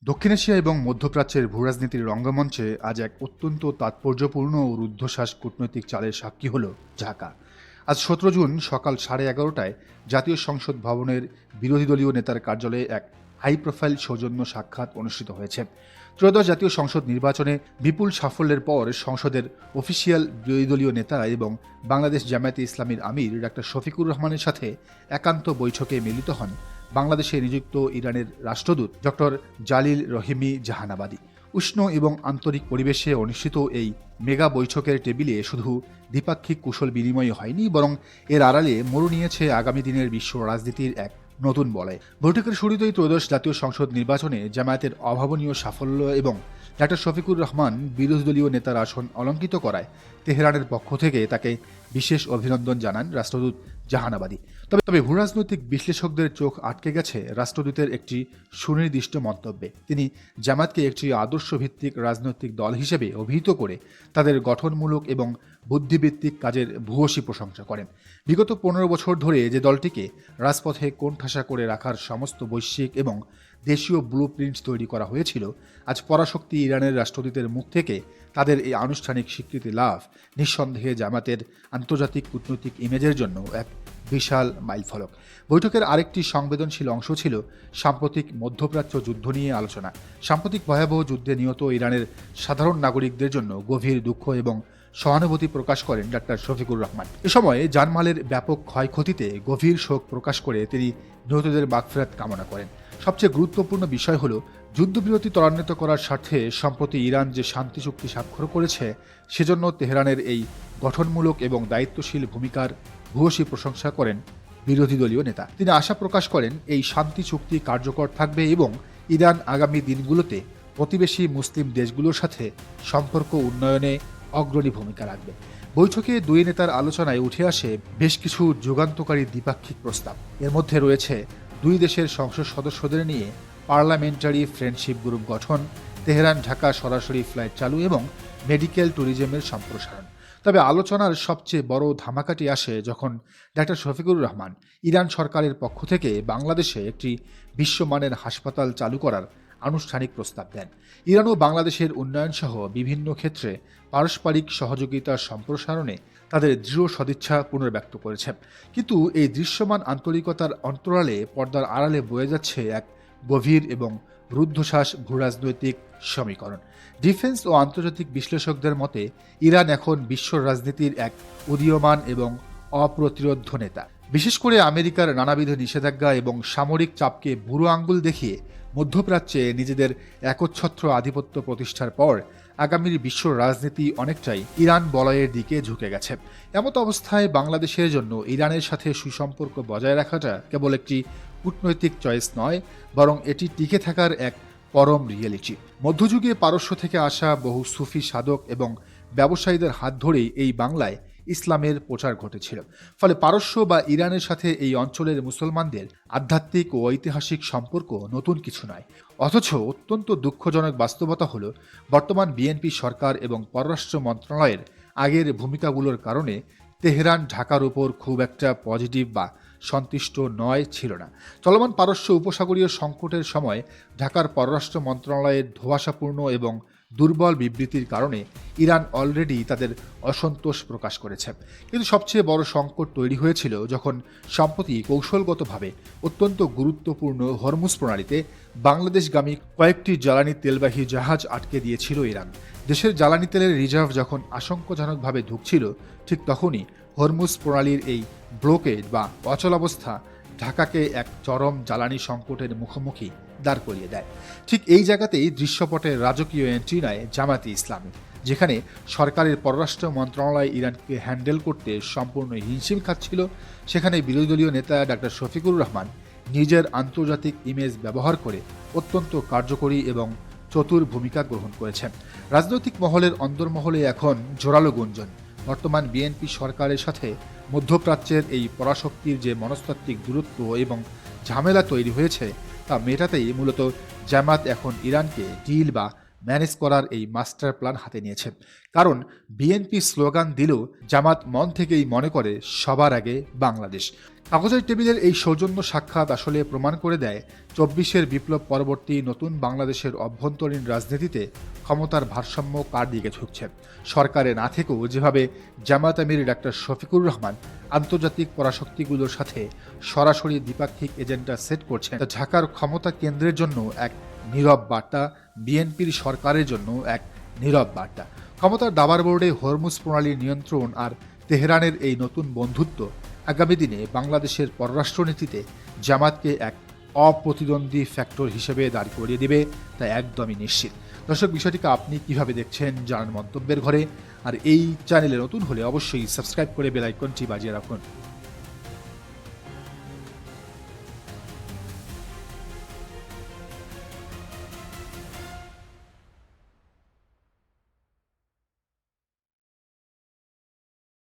দক্ষিণ এশিয়া এবং মধ্যপ্রাচ্যের ভূরাজনীতির রঙ্গমঞ্চে আজ এক অত্যন্ত তাৎপর্যপূর্ণ ও রুদ্ধশ্বাস কূটনৈতিক চালের সাক্ষী হল ঢাকা। আজ 17 জুন সকাল 11:30টায় জাতীয় সংসদ ভবনের বিরোধী দলীয় নেতার কার্যালয়ে এক হাই প্রোফাইল সৌজন্য সাক্ষাৎ অনুষ্ঠিত হয়েছে। ত্রয়োদশ জাতীয় সংসদ নির্বাচনে বিপুল সাফল্যের পর সংসদের অফিসিয়াল বিরোধী দলীয় নেতা এবং বাংলাদেশ জামায়াতে ইসলামীর আমির ডাক্তার শফিকুর রহমানের সাথে একান্ত বৈঠকে মিলিত হন বাংলাদেশে নিযুক্ত ইরানের রাষ্ট্রদূত ডক্টর জালিল রহিমি জাহানাবাদী। উষ্ণ এবং আন্তরিক পরিবেশে অনুষ্ঠিত এই মেগা বৈঠকের টেবিলে শুধু দ্বিপাক্ষিক কুশল বিনিময় হয়নি, বরং এর আড়ালে মোড় নিয়েছে আগামী দিনের বিশ্ব রাজনীতির এক নতুন বলয়। বৈঠকের শুরুতেই ত্রয়োদশ জাতীয় সংসদ নির্বাচনে জামায়াতের অভাবনীয় সাফল্য এবং ডাক্তার শফিকুর রহমান বিরোধী দলীয় নেতার আসন অলঙ্কিত করায় তেহরানের পক্ষ থেকে তাকে বিশেষ অভিনন্দন জানান রাষ্ট্রদূত জাহানাবাদী। তবে ভূরাজনৈতিক বিশ্লেষকদের চোখ আটকে গেছে রাষ্ট্রদূতের একটি সুনির্দিষ্ট মন্তব্যে। তিনি জামায়াতকে একটি আদর্শভিত্তিক রাজনৈতিক দল হিসেবে অভিহিত করে তাদের গঠনমূলক এবং বুদ্ধিভিত্তিক কাজের ভূয়সী প্রশংসা করেন। বিগত 15 বছর ধরে যে দলটিকে রাজপথে কোণঠাসা করে রাখার সমস্ত বৈশ্বিক এবং দেশীয় ব্লুপ্রিন্ট তৈরি করা হয়েছিল, আজ পরাশক্তি ইরানের রাষ্ট্রদূতের মুখ থেকে তাদের এই আনুষ্ঠানিক স্বীকৃতি লাভ নিঃসন্দেহে জামাতের আন্তর্জাতিক কূটনৈতিক ইমেজের জন্য এক বিশাল মাইলফলক। বৈঠকের আরেকটি সংবেদনশীল অংশ ছিল সাম্প্রতিক মধ্যপ্রাচ্য যুদ্ধ নিয়ে আলোচনা। সাম্প্রতিক ভয়াবহ যুদ্ধে নিহত ইরানের সাধারণ নাগরিকদের জন্য গভীর দুঃখ এবং সহানুভূতি প্রকাশ করেন ডাক্তার শফিকুর রহমান। এ সময় জানমালের ব্যাপক ক্ষয়ক্ষতিতে গভীর শোক প্রকাশ করে তিনি নিহতদের মাগফিরাত কামনা করেন। সবচেয়ে গুরুত্বপূর্ণ বিষয় হল যুদ্ধবিরতি ত্বরান্বিত করার স্বার্থে সম্প্রতি ইরান যে শান্তি চুক্তি স্বাক্ষর করেছে, সেজন্য তেহরানের এই গঠনমূলক এবং দায়িত্বশীল ভূমিকার ভূয়সী প্রশংসা করেন বিরোধী দলীয় নেতা। তিনি আশা প্রকাশ করেন এই শান্তি চুক্তি কার্যকর থাকবে এবং ইরান আগামী দিনগুলোতে প্রতিবেশী মুসলিম দেশগুলোর সাথে সম্পর্ক উন্নয়নে অগ্রণী ভূমিকা রাখবে। বৈঠকে দুই নেতার আলোচনায় উঠে আসে বেশ কিছু যুগান্তকারী দ্বিপাক্ষিক প্রস্তাব। এর মধ্যে রয়েছে দুই দেশের সংসদ সদস্যদের নিয়ে পার্লামেন্টারি ফ্রেন্ডশিপ গ্রুপ গঠন, তেহরান ঢাকা সরাসরি ফ্লাইট চালু এবং মেডিকেল ট্যুরিজমের সম্প্রসারণ। তবে আলোচনার সবচেয়ে বড় ধামাকাটি আসে যখন ডাক্তার শফিকুর রহমান ইরান সরকারের পক্ষ থেকে বাংলাদেশে একটি বিশ্বমানের হাসপাতাল চালু করার আনুষ্ঠানিক প্রস্তাব দেন। ইরান ও বাংলাদেশের উন্নয়নসহ বিভিন্ন ক্ষেত্রে পারস্পরিক সহযোগিতার সম্প্রসারণে তাদের দৃঢ় সদিচ্ছা পুনর্ব্যক্ত করেছে। কিন্তু এই দৃশ্যমান আন্তরিকতার অন্তরালে পর্দার আড়ালে বয়ে যাচ্ছে এক গভীর এবং রুদ্ধশ্বাস ভূরাজনৈতিক সমীকরণ। ডিফেন্স ও আন্তর্জাতিক বিশ্লেষকদের মতে ইরান এখন বিশ্ব রাজনীতির এক উদীয়মান এবং অপ্রতিরোধ্য নেতা। বিশেষ করে আমেরিকার নানাবিধ নিষেধাজ্ঞা এবং সামরিক চাপকে বুড়ো আঙ্গুল দেখিয়ে মধ্যপ্রাচ্যে নিজেদের একচ্ছত্র আধিপত্য প্রতিষ্ঠার পর আগামীর বিশ্ব রাজনীতি অনেকটাই ইরান বলয়ের দিকে ঝুঁকে গেছে। এমত অবস্থায় বাংলাদেশের জন্য ইরানের সাথে সুসম্পর্ক বজায় রাখাটা কেবল একটি কূটনৈতিক চয়েস নয়, বরং এটি টিকে থাকার এক পরম রিয়েলিটি। মধ্যযুগে পারস্য থেকে আসা বহু সুফি সাধক এবং ব্যবসায়ীদের হাত ধরেই এই বাংলায় ইসলামের প্রচার ঘটেছিল। ফলে পারস্য বা ইরানের সাথে এই অঞ্চলের মুসলমানদের আধ্যাত্মিক ও ঐতিহাসিক সম্পর্ক নতুন কিছু নয়। অথচ অত্যন্ত দুঃখজনক বাস্তবতা হলো বর্তমান বিএনপি সরকার এবং পররাষ্ট্র মন্ত্রণালয়ের আগের ভূমিকাগুলোর কারণে তেহরান ঢাকার উপর খুব একটা পজিটিভ বা সন্তুষ্ট ছিল না। চলমান পারস্য উপসাগরীয় সংকটের সময় ঢাকার পররাষ্ট্র মন্ত্রণালয়ের ধোঁয়াশাপূর্ণ এবং দুর্বল বিবৃতির কারণে ইরান অলরেডি তাদের অসন্তোষ প্রকাশ করেছে। কিন্তু সবচেয়ে বড় সংকট তৈরি হয়েছিল যখন সম্প্রতি কৌশলগতভাবে অত্যন্ত গুরুত্বপূর্ণ হরমুজ প্রণালীতে বাংলাদেশগামী কয়েকটি জ্বালানি তেলবাহী জাহাজ আটকে দিয়েছিল ইরান। দেশের জ্বালানি তেলের রিজার্ভ যখন আশঙ্কাজনকভাবে ঢুকছিল, ঠিক তখনই হরমুজ প্রণালীর এই ব্লকেজ বা অচলাবস্থা ঢাকাকে এক চরম জ্বালানি সংকটের মুখোমুখি দাঁড় করিয়ে দেয়। ঠিক এই জায়গাতেই দৃশ্যপটে রাজকীয় এন্ট্রি নেয় জামায়াতে ইসলামী, যেখানে সরকারের পররাষ্ট্র মন্ত্রণালয় ইরানকে হ্যান্ডেল করতে সম্পূর্ণ হিমশিম খাচ্ছিল, সেখানে বিরোধী দলীয় নেতা ডাক্তার শফিকুর রহমান নিজের আন্তর্জাতিক ইমেজ ব্যবহার করে অত্যন্ত কার্যকরী এবং চতুর ভূমিকা গ্রহণ করেছেন। রাজনৈতিক মহলের অন্দরমহলে এখন জোরালো গুঞ্জন, বর্তমান বিএনপি সরকারের সাথে মধ্যপ্রাচ্যের এই পরাশক্তির যে মনস্তাত্ত্বিক দূরত্ব এবং ঝামেলা তৈরি হয়েছে তা মেটাতেই মূলত জামায়াত এখন ইরানকে ডিল বা ম্যানেজ করার এই মাস্টার প্ল্যান হাতে নিয়েছে। কারণ বিএনপি স্লোগান দিলেও জামাত মন থেকেই মনে করে সবার আগে বাংলাদেশ। কাগজের টেবিলের এই সৌজন্য সাক্ষাৎ আসলে প্রমাণ করে দেয় ২৪-এর বিপ্লব পরবর্তী নতুন বাংলাদেশের অভ্যন্তরীণ রাজনীতিতে ক্ষমতার ভারসাম্য কার দিকে ঝুঁকছে। সরকারে না থেকেও যেভাবে জামায়াত আমির ডাক্তার শফিকুর রহমান আন্তর্জাতিক পরাশক্তিগুলোর সাথে সরাসরি দ্বিপাক্ষিক এজেন্ডা সেট করছেন, তা ঢাকার ক্ষমতা কেন্দ্রের জন্য এক নীরব বার্তা, বিএনপির সরকারের জন্য এক নীরব বার্তা। ক্ষমতার দাবার বোর্ডে হরমুজ প্রণালীর নিয়ন্ত্রণ আর তেহরানের এই নতুন বন্ধুত্ব আগামী দিনে বাংলাদেশের পররাষ্ট্রনীতিতে জামাতকে এক অপ্রতিদ্বন্দ্বী ফ্যাক্টর হিসেবে দাঁড় করিয়ে দেবে, তা একদমই নিশ্চিত। দর্শক, বিষয়টিকে আপনি কিভাবে দেখছেন জানান মন্তব্যের ঘরে। আর এই চ্যানেলে নতুন হলে অবশ্যই সাবস্ক্রাইব করে বেল আইকনটি বাজিয়ে রাখুন।